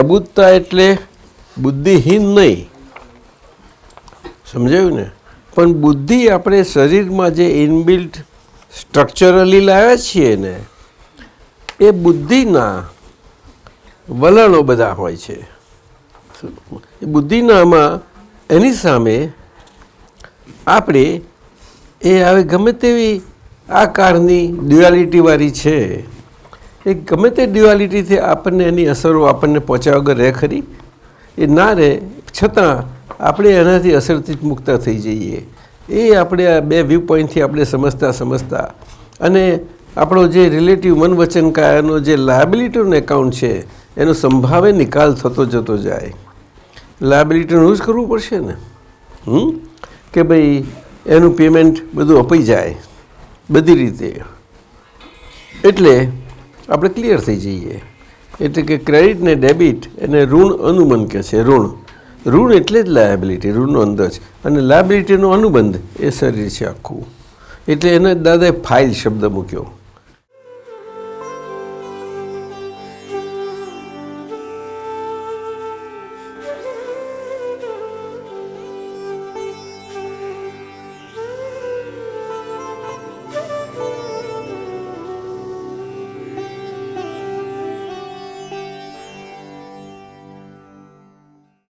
અબૂધતા એટલે બુદ્ધિહીન નહીં, સમજાયું ને? પણ બુદ્ધિ આપણે શરીરમાં જે ઇનબિલ્ટ સ્ટ્રક્ચરલી લાવ્યા છીએ ને, એ બુદ્ધિના વલણો બધા હોય છે. એ બુદ્ધિનામાં એની સામે આપણે એ હવે ગમે તેવી આકારની ડ્યુઆલિટીવાળી છે, એ ગમે તે ડ્યુઆલિટીથી આપણને એની અસરો આપણને પહોંચ્યા વગર રહે ખરી? એ ના રહે, છતાં આપણે એનાથી અસરથી જ મુક્ત થઈ જઈએ. એ આપણે આ બે વ્યૂ પોઈન્ટથી આપણે સમજતા અને આપણો જે રિલેટિવ મન વચન કાયાનો જે લાયબિલિટીનો એકાઉન્ટ છે એનો સંભાવે નિકાલ થતો જતો જાય. લાયબિલિટીનું જ કરવું પડશે ને, કે ભાઈ એનું પેમેન્ટ બધું અપાઈ જાય બધી રીતે, એટલે આપણે ક્લિયર થઈ જઈએ. એટલે કે ક્રેડિટ ને ડેબિટ એને ઋણ અનુબંધ કહે છે. ઋણ એટલે જ લાયબિલિટી, ઋણનો અંદર જ, અને લાયબિલિટીનો અનુબંધ એ શરીર છે આખું. એટલે એને દાદાએ ફાઇલ શબ્દ મૂક્યો.